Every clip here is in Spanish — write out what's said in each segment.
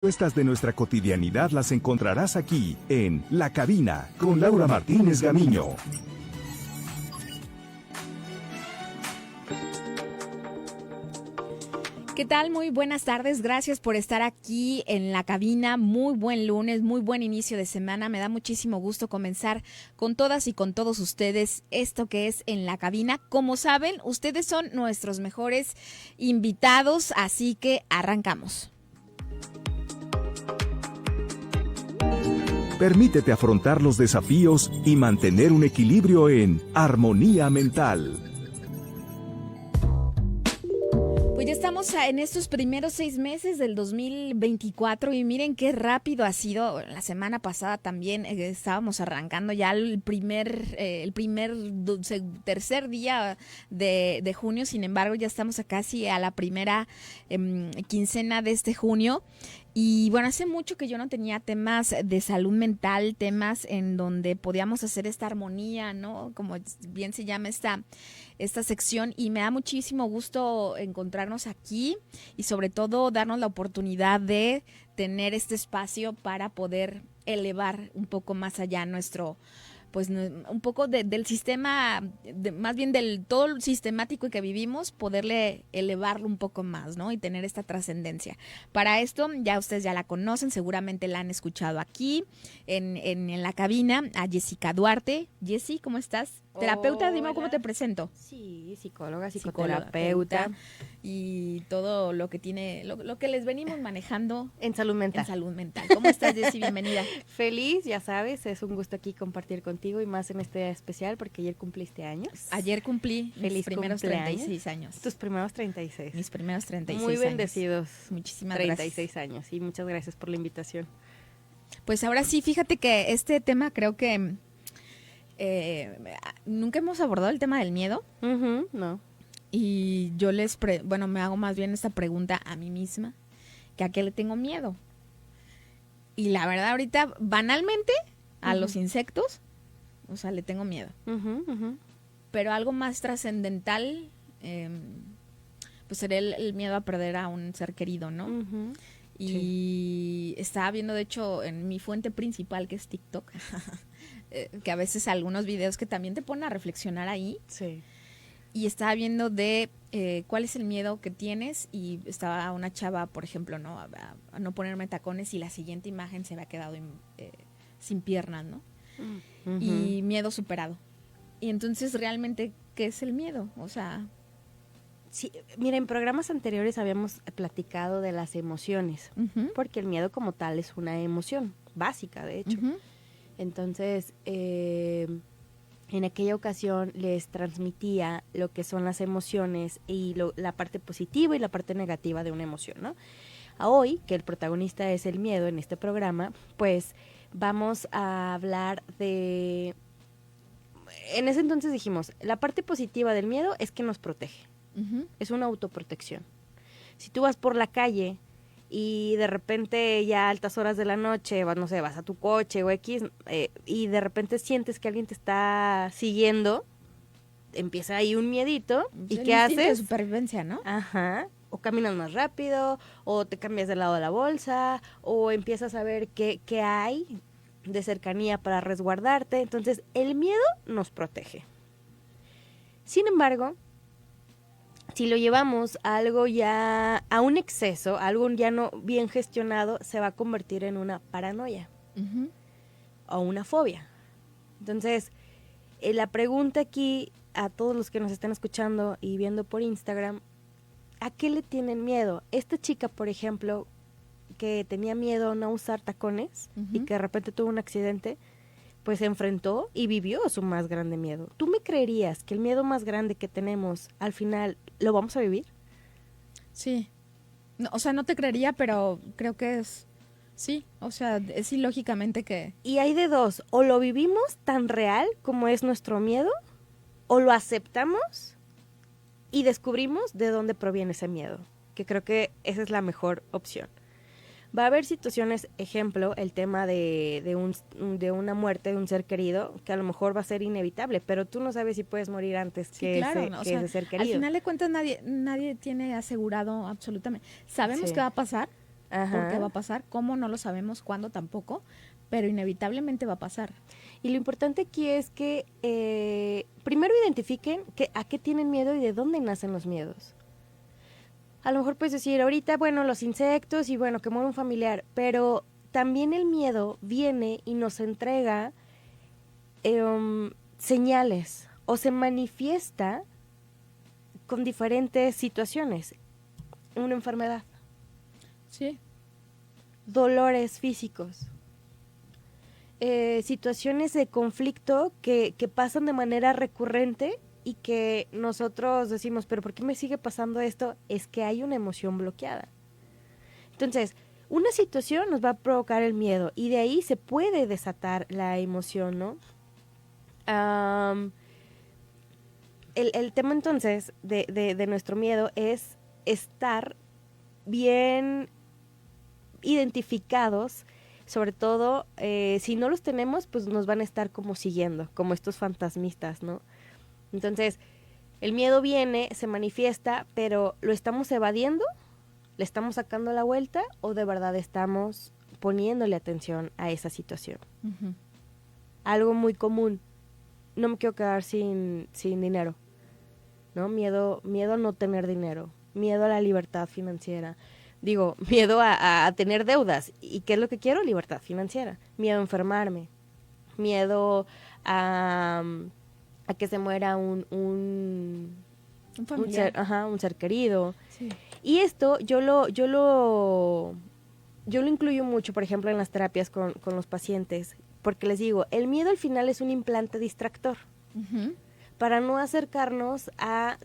Respuestas de nuestra cotidianidad las encontrarás aquí, en La Cabina, con Laura Martínez Gamiño. ¿Qué tal? Muy buenas tardes. Gracias por estar aquí en La Cabina. Muy buen lunes, muy buen inicio de semana. Me da muchísimo gusto comenzar con todas y con todos ustedes esto que es En La Cabina. Como saben, ustedes son nuestros mejores invitados, así que arrancamos. Permítete afrontar los desafíos y mantener un equilibrio en armonía mental. Pues ya estamos en estos primeros 6 meses del 2024 y miren qué rápido ha sido. La semana pasada también estábamos arrancando ya el tercer día de junio. Sin embargo, ya estamos casi a la primera quincena de este junio. Y bueno, hace mucho que yo no tenía temas de salud mental, temas en donde podíamos hacer esta armonía, ¿no? Como bien se llama esta sección, y me da muchísimo gusto encontrarnos aquí y sobre todo darnos la oportunidad de tener este espacio para poder elevar un poco más allá nuestro, pues un poco del sistema, más bien del todo el sistemático que vivimos, poderle elevarlo un poco más, ¿no? Y tener esta trascendencia. Para esto, ya ustedes ya la conocen, seguramente la han escuchado aquí en La Cabina, a Jessica Duarte. Jessy, ¿cómo estás? Terapeuta, dime cómo te presento. Sí, psicóloga, psicoterapeuta. Y todo lo que tiene, lo que les venimos manejando en salud mental. En salud mental. ¿Cómo estás, Jessy? Bienvenida. Feliz, ya sabes, es un gusto aquí compartir contigo y más en este día especial porque ayer cumpliste años. Ayer cumplí mis primeros cumpleaños. 36 años. Tus primeros 36. Mis primeros 36 Muy años. bendecidos. Muchísimas 36 años y muchas gracias por la invitación. Pues ahora sí, fíjate que este tema creo que nunca hemos abordado el tema del miedo. No. Y yo me hago más bien esta pregunta a mí misma, que a qué le tengo miedo. Y la verdad ahorita, banalmente, a los insectos, o sea, le tengo miedo. Pero algo más trascendental, pues sería el miedo a perder a un ser querido, ¿no? Y estaba viendo, de hecho, en mi fuente principal, que es TikTok, que a veces algunos videos que también te ponen a reflexionar ahí. Sí. Y estaba viendo de cuál es el miedo que tienes, y estaba una chava, por ejemplo, ¿no? A no ponerme tacones, y la siguiente imagen se había quedado sin piernas, ¿no? Y miedo superado. Y entonces, realmente, ¿qué es el miedo? O sea... Sí, mira, en programas anteriores habíamos platicado de las emociones, porque el miedo como tal es una emoción básica, de hecho. Entonces, en aquella ocasión les transmitía lo que son las emociones y la parte positiva y la parte negativa de una emoción, ¿no? A hoy, que el protagonista es el miedo en este programa, pues vamos a hablar de... En ese entonces dijimos, la parte positiva del miedo es que nos protege. Es una autoprotección. Si tú vas por la calle y de repente ya a altas horas de la noche, vas a tu coche o X, y de repente sientes que alguien te está siguiendo, empieza ahí un miedito. ¿Y qué haces? De supervivencia, ¿no? Ajá. O caminas más rápido, o te cambias del lado de la bolsa, o empiezas a ver qué hay de cercanía para resguardarte. Entonces, el miedo nos protege. Sin embargo, si lo llevamos a algo ya, a un exceso, a algo ya no bien gestionado, se va a convertir en una paranoia o una fobia. Entonces, la pregunta aquí a todos los que nos están escuchando y viendo por Instagram, ¿a qué le tienen miedo? Esta chica, por ejemplo, que tenía miedo a no usar tacones y que de repente tuvo un accidente, pues se enfrentó y vivió su más grande miedo. ¿Tú me creerías que el miedo más grande que tenemos al final lo vamos a vivir? Sí. No, o sea, no te creería, pero creo que es... Sí, o sea, es ilógicamente que... Y hay de dos, o lo vivimos tan real como es nuestro miedo, o lo aceptamos y descubrimos de dónde proviene ese miedo, que creo que esa es la mejor opción. Va a haber situaciones, ejemplo, el tema de una muerte de un ser querido, que a lo mejor va a ser inevitable, pero tú no sabes si puedes morir antes que ese ser querido. Al final de cuentas nadie tiene asegurado absolutamente. Sabemos qué va a pasar, Ajá. ¿Por qué va a pasar? ¿Cómo? No lo sabemos, ¿cuándo? Tampoco, pero inevitablemente va a pasar. Y lo importante aquí es que primero identifiquen a qué tienen miedo y de dónde nacen los miedos. A lo mejor puedes decir, ahorita, bueno, los insectos y bueno, que muere un familiar, pero también el miedo viene y nos entrega señales o se manifiesta con diferentes situaciones. Una enfermedad, Sí. dolores físicos, situaciones de conflicto que pasan de manera recurrente y que nosotros decimos, pero ¿por qué me sigue pasando esto? Es que hay una emoción bloqueada. Entonces, una situación nos va a provocar el miedo y de ahí se puede desatar la emoción, ¿no? El tema entonces de nuestro miedo es estar bien identificados, sobre todo si no los tenemos, pues nos van a estar como siguiendo, como estos fantasmistas, ¿no? Entonces, el miedo viene, se manifiesta, pero ¿lo estamos evadiendo? ¿Le estamos sacando la vuelta o de verdad estamos poniéndole atención a esa situación? Uh-huh. Algo muy común, no me quiero quedar sin dinero, ¿no? Miedo a no tener dinero, miedo a la libertad financiera. Digo, miedo a tener deudas. ¿Y qué es lo que quiero? Libertad financiera. Miedo a enfermarme. Miedo a que se muera un ser querido. Sí. Y esto yo lo incluyo mucho, por ejemplo, en las terapias con los pacientes, porque les digo, el miedo al final es un implante distractor Uh-huh. para no acercarnos a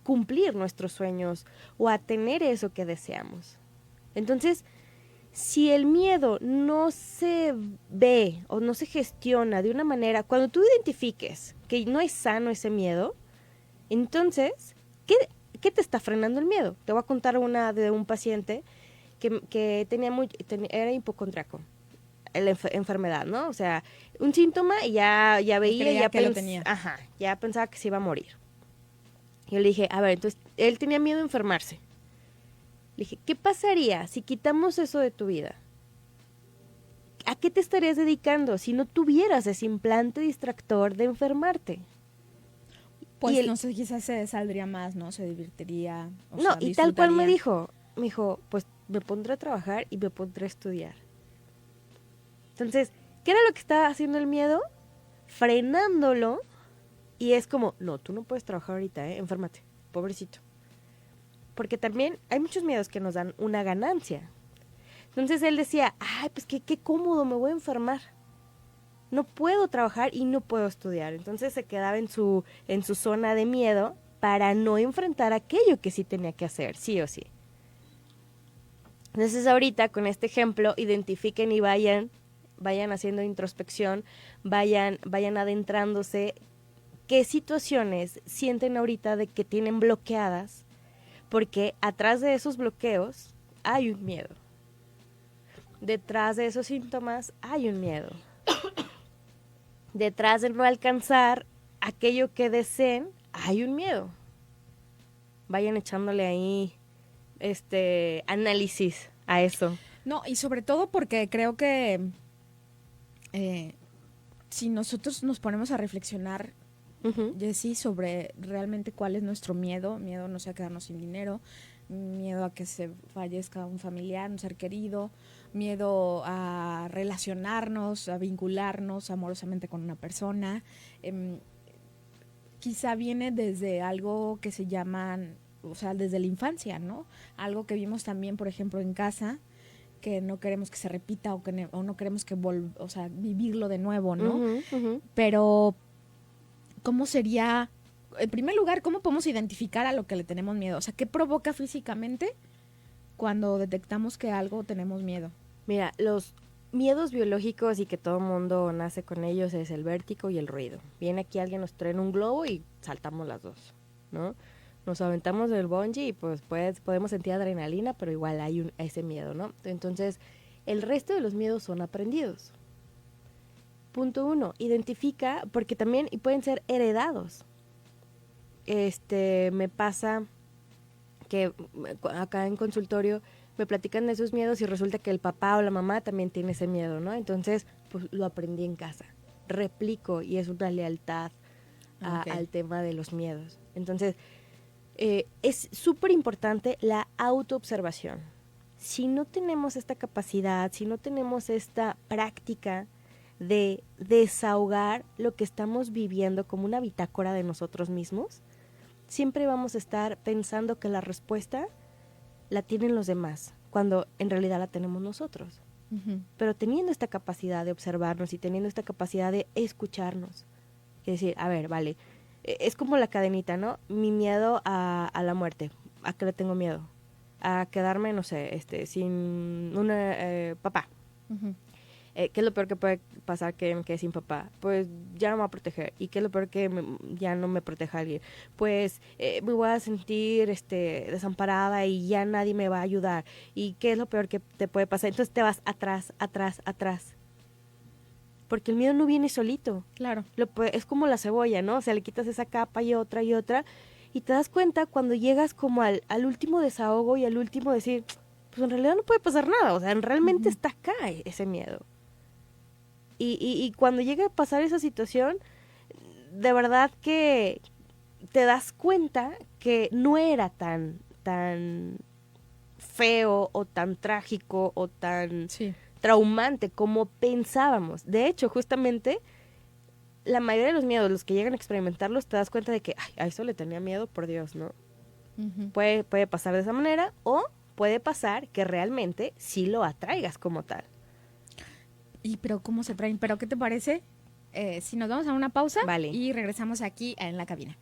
cumplir nuestros sueños o a tener eso que deseamos. Entonces, si el miedo no se ve o no se gestiona de una manera, cuando tú identifiques que no es sano ese miedo, entonces, ¿qué te está frenando el miedo? Te voy a contar una de un paciente que era hipocondriaco, la enfermedad, ¿no? O sea, un síntoma y ya veía, ya que lo tenía. Ajá, ya pensaba que se iba a morir. Yo le dije, a ver, entonces, él tenía miedo a enfermarse. Le dije, ¿qué pasaría si quitamos eso de tu vida? ¿A qué te estarías dedicando si no tuvieras ese implante distractor de enfermarte? Pues no sé, quizás se saldría más, ¿no? Se divertiría. No, y tal cual me dijo, pues me pondré a trabajar y me pondré a estudiar. Entonces, ¿qué era lo que estaba haciendo el miedo? Frenándolo. Y es como, no, tú no puedes trabajar ahorita, enférmate, pobrecito. Porque también hay muchos miedos que nos dan una ganancia. Entonces él decía, ay, pues qué cómodo, me voy a enfermar. No puedo trabajar y no puedo estudiar. Entonces se quedaba en su zona de miedo para no enfrentar aquello que sí tenía que hacer, sí o sí. Entonces ahorita con este ejemplo, identifiquen y vayan haciendo introspección, vayan adentrándose. ¿Qué situaciones sienten ahorita de que tienen bloqueadas? Porque atrás de esos bloqueos hay un miedo. Detrás de esos síntomas hay un miedo. Detrás de no alcanzar aquello que deseen, hay un miedo. Vayan echándole ahí análisis a eso. No, y sobre todo porque creo que si nosotros nos ponemos a reflexionar, Jessy, sobre realmente cuál es nuestro miedo no sé a quedarnos sin dinero, miedo a que se fallezca un familiar, un ser querido, miedo a relacionarnos, a vincularnos amorosamente con una persona, quizá viene desde algo que se llaman, o sea, desde la infancia, ¿no? Algo que vimos también, por ejemplo, en casa, que no queremos que se repita o no queremos que vivirlo de nuevo, ¿no? Pero ¿cómo sería, en primer lugar, cómo podemos identificar a lo que le tenemos miedo? O sea, ¿qué provoca físicamente cuando detectamos que algo tenemos miedo? Mira, los miedos biológicos y que todo el mundo nace con ellos es el vértigo y el ruido. Viene aquí alguien, nos trae un globo y saltamos las dos, ¿no? Nos aventamos del bungee y pues podemos sentir adrenalina, pero igual hay ese miedo, ¿no? Entonces, el resto de los miedos son aprendidos. Punto 1, identifica, porque también pueden ser heredados. Me pasa que acá en consultorio me platican de sus miedos y resulta que el papá o la mamá también tiene ese miedo, ¿no? Entonces, pues lo aprendí en casa. Replico y es una lealtad al tema de los miedos. Entonces, es súper importante la autoobservación. Si no tenemos esta capacidad, si no tenemos esta práctica de desahogar lo que estamos viviendo como una bitácora de nosotros mismos, siempre vamos a estar pensando que la respuesta la tienen los demás, cuando en realidad la tenemos nosotros. Ujú. Pero teniendo esta capacidad de observarnos y teniendo esta capacidad de escucharnos, y decir, a ver, vale, es como la cadenita, ¿no? Mi miedo a la muerte. ¿A qué le tengo miedo? A quedarme, no sé, sin un papá. Ujú. ¿Qué es lo peor que puede pasar que me quede sin papá? Pues ya no me va a proteger. ¿Y qué es lo peor que ya no me proteja alguien? Pues me voy a sentir desamparada y ya nadie me va a ayudar. ¿Y qué es lo peor que te puede pasar? Entonces te vas atrás, atrás, atrás. Porque el miedo no viene solito. Claro. Es como la cebolla, ¿no? O sea, le quitas esa capa y otra, y te das cuenta cuando llegas como al último desahogo y al último decir, pues en realidad no puede pasar nada. O sea, realmente está acá ese miedo. Y cuando llega a pasar esa situación, de verdad que te das cuenta que no era tan feo o tan trágico o tan Sí. traumante como pensábamos. De hecho, justamente, la mayoría de los miedos, los que llegan a experimentarlos, te das cuenta de que, ay, a eso le tenía miedo, por Dios, ¿no? Ujú. Puede pasar de esa manera o puede pasar que realmente sí lo atraigas como tal. Pero ¿cómo se traen? ¿Pero qué te parece? Si nos vamos a una pausa Vale. y regresamos aquí en la cabina.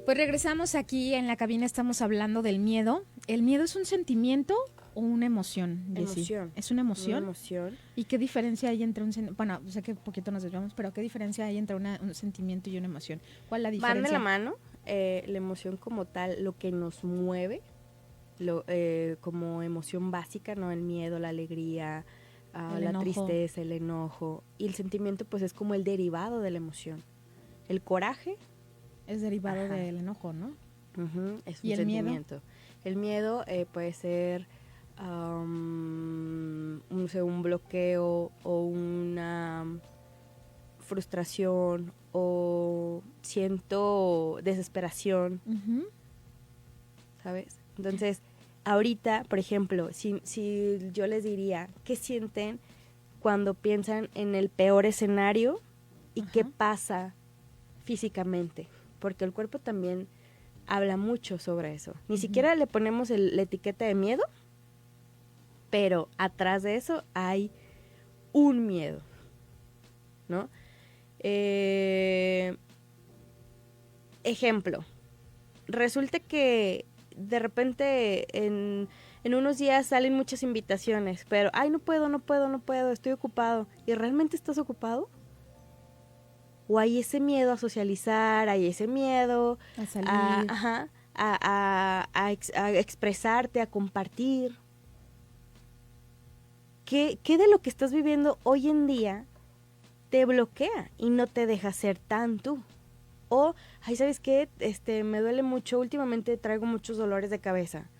Pues regresamos aquí en la cabina, estamos hablando del miedo. ¿El miedo es un sentimiento o una emoción? Jessy? Emoción. ¿Es una emoción? Una emoción. ¿Y qué diferencia hay entre bueno, sé que poquito nos desviamos, pero qué diferencia hay entre un sentimiento y una emoción? ¿Cuál es la diferencia? Van de la mano, la emoción como tal, lo que nos mueve, como emoción básica, ¿no? El miedo, la alegría, la enojo. tristeza, el enojo. Y el sentimiento, pues, es como el derivado de la emoción. El coraje Es derivado Ajá. del enojo, ¿no? Es ¿Y un el miedo? sentimiento. El miedo puede ser un bloqueo o una frustración o siento desesperación, Ujú. ¿sabes? Entonces, ahorita, por ejemplo, si yo les diría, ¿qué sienten cuando piensan en el peor escenario y Ajá. qué pasa físicamente? Porque el cuerpo también habla mucho sobre eso. Ni siquiera le ponemos la etiqueta de miedo, pero atrás de eso hay un miedo, ¿no? Ejemplo, resulta que de repente en unos días salen muchas invitaciones, pero, ay, no puedo, estoy ocupado. ¿Y realmente estás ocupado? O hay ese miedo a socializar, hay ese miedo A salir. a expresarte, a compartir. ¿Qué de lo que estás viviendo hoy en día te bloquea y no te deja ser tan tú? O, ay, ¿sabes qué? Me duele mucho, últimamente traigo muchos dolores de cabeza.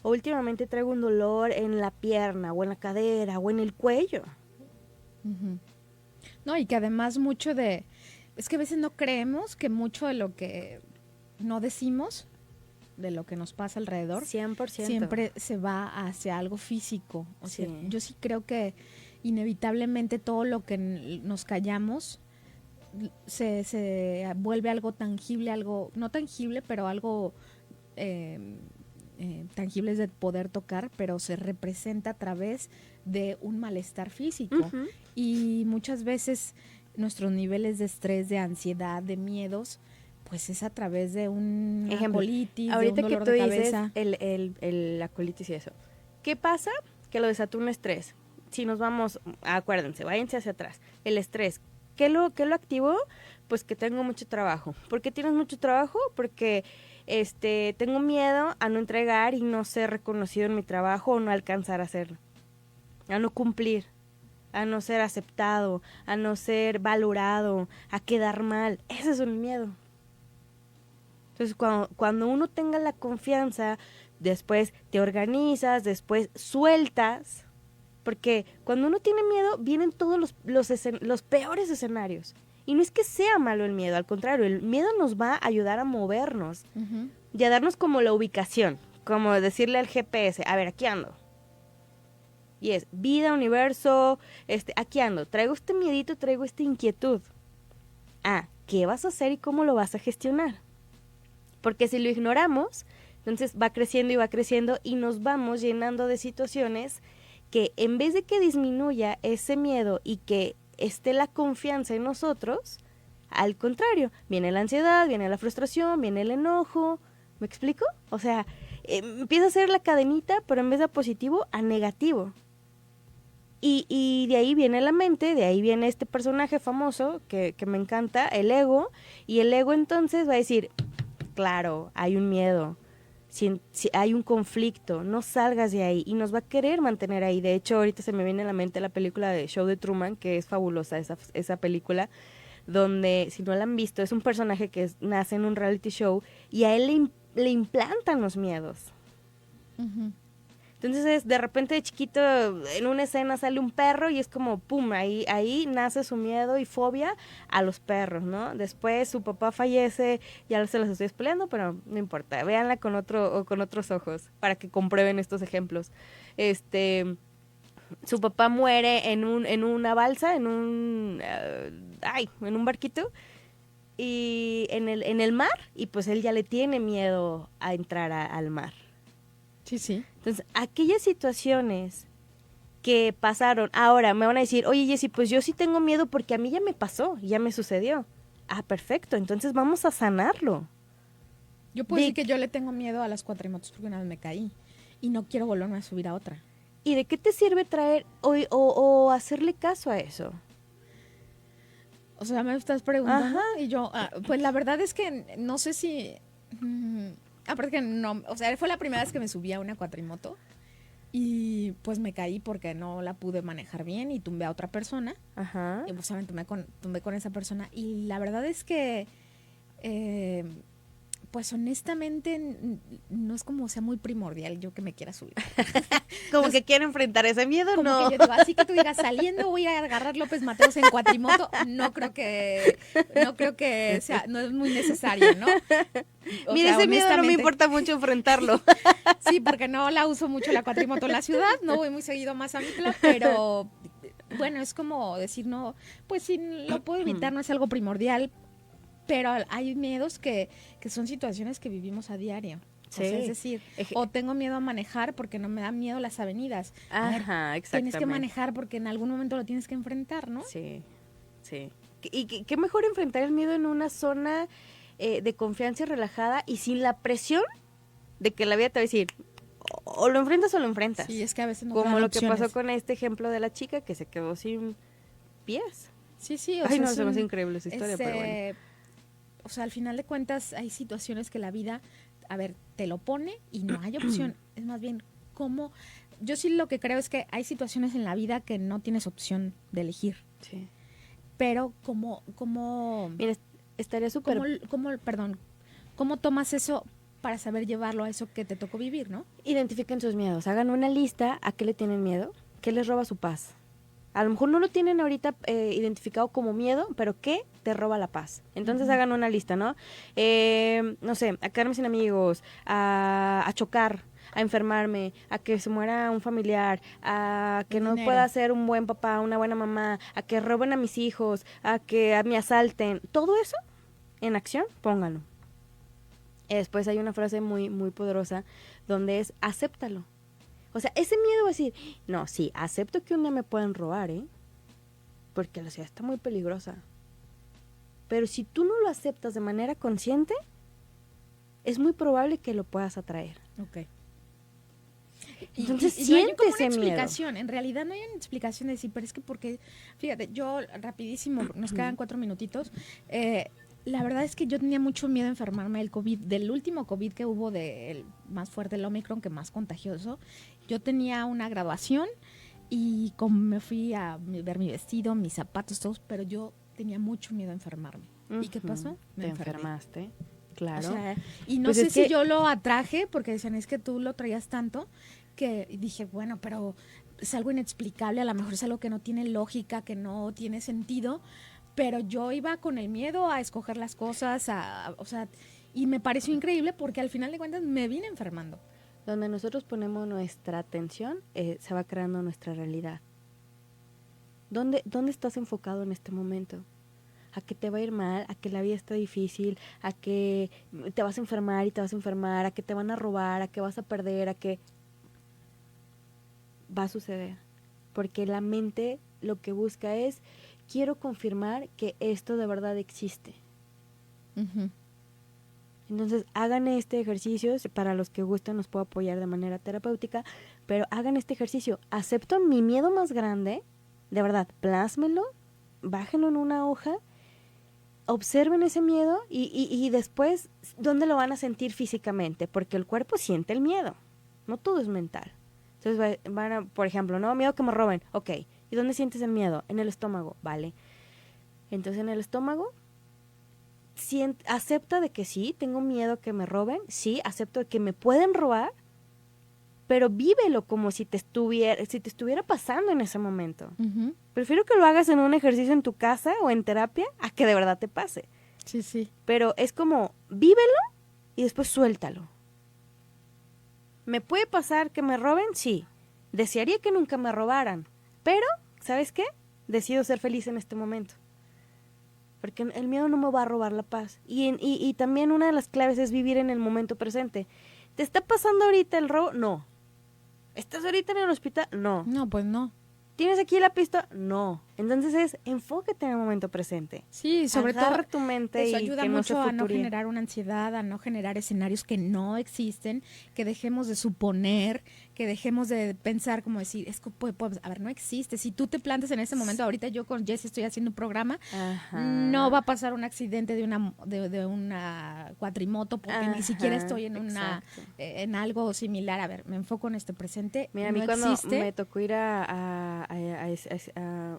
O últimamente traigo un dolor en la pierna, o en la cadera, o en el cuello. Ujú. No, y que además es que a veces no creemos que mucho de lo que no decimos, de lo que nos pasa alrededor, 100%. siempre se va hacia algo físico. O sea, Sí. yo sí creo que inevitablemente todo lo que nos callamos se vuelve algo tangible, algo no tangible, pero algo tangible es de poder tocar, pero se representa a través de un malestar físico. Ujú. Y muchas veces nuestros niveles de estrés, de ansiedad, de miedos, pues es a través de una Ejemplo, colitis, de ahorita un que dolor tú de dices cabeza. la colitis y eso, ¿qué pasa? Que lo desata un estrés. Si nos vamos, acuérdense, váyanse hacia atrás. El estrés, ¿qué lo activó? Pues que tengo mucho trabajo. ¿Por qué tienes mucho trabajo? Porque tengo miedo a no entregar y no ser reconocido en mi trabajo o no alcanzar a hacerlo. A no cumplir, a no ser aceptado, a no ser valorado, a quedar mal. Ese es un miedo. Entonces, cuando uno tenga la confianza después te organizas, después sueltas, porque cuando uno tiene miedo vienen todos los peores escenarios. Y no es que sea malo el miedo, al contrario, el miedo nos va a ayudar a movernos y a darnos como la ubicación, como decirle al GPS, a ver, aquí ando. Y es vida, universo, aquí ando, traigo este miedito, traigo esta inquietud. ¿Qué vas a hacer y cómo lo vas a gestionar? Porque si lo ignoramos, entonces va creciendo y nos vamos llenando de situaciones que en vez de que disminuya ese miedo y que esté la confianza en nosotros, al contrario, viene la ansiedad, viene la frustración, viene el enojo. ¿Me explico? O sea, empieza a ser la cadenita, pero en vez de positivo, a negativo. Y de ahí viene la mente, de ahí viene este personaje famoso que me encanta, el ego, y el ego entonces va a decir, claro, hay un miedo, si hay un conflicto, no salgas de ahí, y nos va a querer mantener ahí. De hecho, ahorita se me viene a la mente la película de Show de Truman, que es fabulosa esa película, donde, si no la han visto, es un personaje que nace en un reality show, y a él le implantan los miedos. Entonces, de repente de chiquito, en una escena sale un perro y es como, pum, ahí nace su miedo y fobia a los perros, ¿no? Después su papá fallece, ya se los estoy spoileando, pero no importa, véanla con otros ojos para que comprueben estos ejemplos. Su papá muere en una balsa, en un barquito, y en el mar, y pues él ya le tiene miedo a entrar al mar. Sí. Entonces, aquellas situaciones que pasaron, ahora me van a decir, oye, Jessy, pues yo sí tengo miedo porque a mí ya me pasó, ya me sucedió. Perfecto, entonces vamos a sanarlo. Yo puedo decir que yo le tengo miedo a las cuatrimotos porque una vez me caí y no quiero volverme a subir a otra. ¿Y de qué te sirve traer o hacerle caso a eso? O sea, me estás preguntando. Ajá. Y yo, pues la verdad es que no sé si... aparte que no, o sea, fue la primera vez que me subí a una cuatrimoto y pues me caí porque no la pude manejar bien y tumbé a otra persona. Ajá. Y pues me tumbé con esa persona y la verdad es que pues honestamente no es como sea muy primordial yo que me quiera subir. Como que quiero enfrentar ese miedo, como no. que yo digo, así que tú digas, saliendo voy a agarrar López Mateos en cuatrimoto, no creo que sea, no es muy necesario, ¿no? Mira, ese miedo no me importa mucho enfrentarlo. Sí, porque no la uso mucho la cuatrimoto en la ciudad, no voy muy seguido más a Mitla, pero bueno, es como decir, no, pues si lo puedo evitar, no es algo primordial, pero hay miedos que son situaciones que vivimos a diario. Sí. O sea, es decir, o tengo miedo a manejar porque no me da miedo las avenidas. Ajá, exactamente. Tienes que manejar porque en algún momento lo tienes que enfrentar, ¿no? Sí. Y qué mejor enfrentar el miedo en una zona de confianza y relajada y sin la presión de que la vida te va a decir, o lo enfrentas o lo enfrentas. Sí, es que a veces no como lo opciones. Que pasó con este ejemplo de la chica que se quedó sin pies. Sí. Ay, no, se me hace increíble esa historia, pero bueno. O sea, al final de cuentas hay situaciones que la vida, a ver, te lo pone y no hay opción. Es más bien como... Yo sí lo que creo es que hay situaciones en la vida que no tienes opción de elegir. Sí. Pero como Mira, estaría súper... ¿Cómo tomas eso para saber llevarlo a eso que te tocó vivir, no? Identifiquen sus miedos. Hagan una lista a qué le tienen miedo, qué les roba su paz. A lo mejor no lo tienen ahorita identificado como miedo, pero ¿qué te roba la paz? Entonces hagan una lista, ¿no? No sé, a quedarme sin amigos, a chocar, a enfermarme, a que se muera un familiar, a que no pueda ser un buen papá, una buena mamá, a que roben a mis hijos, a que me asalten. Todo eso en acción, pónganlo. Después hay una frase muy, muy poderosa donde es acéptalo. O sea, ese miedo va a decir, no, sí, acepto que un día me pueden robar, porque la ciudad está muy peligrosa. Pero si tú no lo aceptas de manera consciente, es muy probable que lo puedas atraer. Ok. Entonces, no hay como una ese explicación, miedo. En realidad no hay una explicación de decir, pero es que porque, fíjate, yo rapidísimo, nos quedan 4 minutitos, la verdad es que yo tenía mucho miedo a enfermarme del COVID, del último COVID que hubo, del más fuerte, el Omicron, que más contagioso. Yo tenía una graduación y me fui a ver mi vestido, mis zapatos, todos, pero yo tenía mucho miedo a enfermarme. ¿Y qué pasó? Me enfermaste. Claro. O sea, y no Pues sé es si que- yo lo atraje, porque decían, es que tú lo traías tanto, que dije, bueno, pero es algo inexplicable, a lo mejor es algo que no tiene lógica, que no tiene sentido, pero yo iba con el miedo a escoger las cosas, o sea, y me pareció increíble porque al final de cuentas me vine enfermando. Donde nosotros ponemos nuestra atención, se va creando nuestra realidad. ¿Dónde estás enfocado en este momento? ¿A que te va a ir mal? ¿A que la vida está difícil? ¿A que te vas a enfermar y te vas a enfermar? ¿A que te van a robar? ¿A que vas a perder? ¿A que va a suceder? Porque la mente lo que busca es, quiero confirmar que esto de verdad existe. Ujú. Entonces, hagan este ejercicio, para los que gustan nos puedo apoyar de manera terapéutica, pero hagan este ejercicio. Acepto mi miedo más grande, de verdad, plásmenlo, bájenlo en una hoja, observen ese miedo y después, ¿dónde lo van a sentir físicamente? Porque el cuerpo siente el miedo, no todo es mental. Entonces, van a, por ejemplo, ¿no? Miedo que me roben, ok. ¿Y dónde sientes el miedo? En el estómago, vale. Entonces, en el estómago, acepta de que sí, tengo miedo que me roben, sí, acepto de que me pueden robar, pero vívelo como si te estuviera pasando en ese momento. Ujú. Prefiero que lo hagas en un ejercicio en tu casa o en terapia a que de verdad te pase. Sí, sí. Pero es como, vívelo y después suéltalo. ¿Me puede pasar que me roben? Sí. Desearía que nunca me robaran, pero, ¿sabes qué? Decido ser feliz en este momento. Porque el miedo no me va a robar la paz. Y también una de las claves es vivir en el momento presente. ¿Te está pasando ahorita el robo? No. ¿Estás ahorita en el hospital? No. No, pues no. ¿Tienes aquí la pista? No. Entonces enfócate en el momento presente. Sí, sobre todo Agarra tu mente eso y ayuda que no se mucho a no futuree. generar una ansiedad, a no generar escenarios que no existen, que dejemos de suponer, que dejemos de pensar como decir, es que a ver, no existe. Si tú te plantas en ese momento, ahorita yo con Jess estoy haciendo un programa, Ajá. no va a pasar un accidente de una cuatrimoto porque ni siquiera Ajá, estoy exacto. en algo similar. A ver, me enfoco en este presente, Mira, a no mí cuando existe. me tocó ir a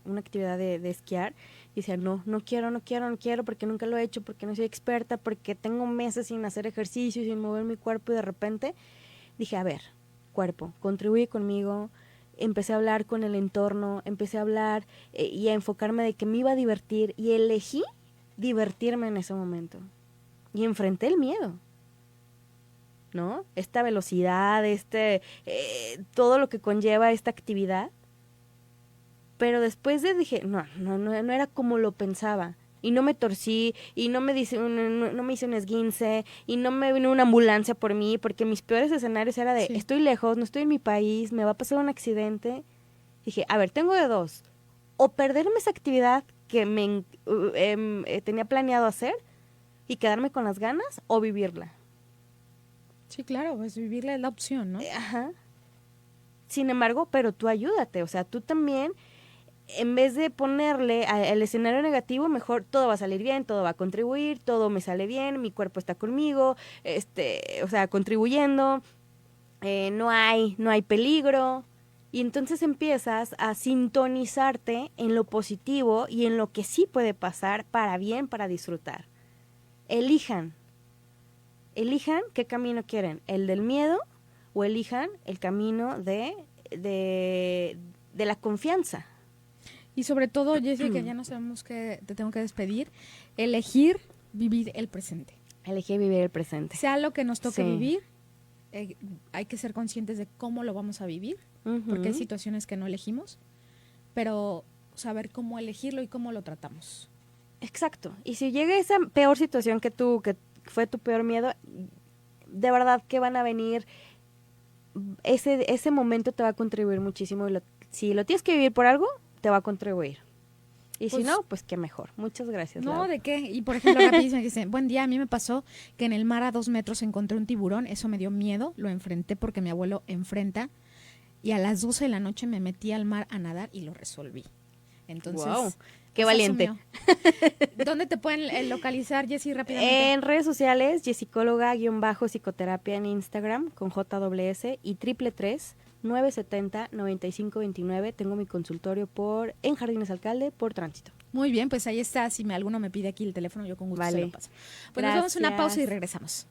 una actividad de esquiar, y decía, no quiero, porque nunca lo he hecho, porque no soy experta, porque tengo meses sin hacer ejercicio, sin mover mi cuerpo, y de repente dije, a ver, cuerpo, contribuye conmigo. Empecé a hablar con el entorno, empecé a hablar y a enfocarme de que me iba a divertir, y elegí divertirme en ese momento. Y enfrenté el miedo, ¿no? Esta velocidad, todo lo que conlleva esta actividad. Pero después dije, no era como lo pensaba. Y no me torcí, y no me hice un esguince, y no me vino una ambulancia por mí, porque mis peores escenarios era de, Sí. estoy lejos, no estoy en mi país, me va a pasar un accidente. Dije, a ver, tengo de dos. O perderme esa actividad que tenía planeado hacer y quedarme con las ganas, o vivirla. Sí, claro, pues vivirla es la opción, ¿no? Ajá. Sin embargo, pero tú ayúdate, o sea, tú también, en vez de ponerle al escenario negativo, mejor todo va a salir bien, todo va a contribuir, todo me sale bien, mi cuerpo está conmigo, o sea, contribuyendo, no hay peligro. Y entonces empiezas a sintonizarte en lo positivo y en lo que sí puede pasar para bien, para disfrutar. Elijan qué camino quieren, el del miedo o elijan el camino de la confianza. Y sobre todo, Jessie, que ya no sabemos que te tengo que despedir, elegir vivir el presente. Elegir vivir el presente. Sea lo que nos toque Sí. vivir, hay que ser conscientes de cómo lo vamos a vivir, Ujú. porque hay situaciones que no elegimos, pero saber cómo elegirlo y cómo lo tratamos. Exacto. Y si llega esa peor situación que fue tu peor miedo, de verdad que van a venir, ese momento te va a contribuir muchísimo. Y si lo tienes que vivir por algo, te va a contribuir. Y si Pues- no, pues qué mejor. Muchas gracias, No, Lau. ¿de qué? Y por ejemplo, rapidísimo, que dice, buen día, a mí me pasó que en el mar a 2 metros encontré un tiburón, eso me dio miedo, lo enfrenté porque mi abuelo enfrenta, y a las 12 de la noche me metí al mar a nadar y lo resolví. Entonces, Guau, qué pues, valiente. asumió. ¿Dónde te pueden localizar, Jessie, rápidamente? En redes sociales, Jessicóloga-psicoterapia en Instagram con JWS y 333-970-9529. Tengo mi consultorio en Jardines Alcalde por tránsito. Muy bien, pues ahí está. Si alguno me pide aquí el teléfono, yo con gusto se Vale. lo paso. Pues nos vamos a una pausa y Gracias. regresamos.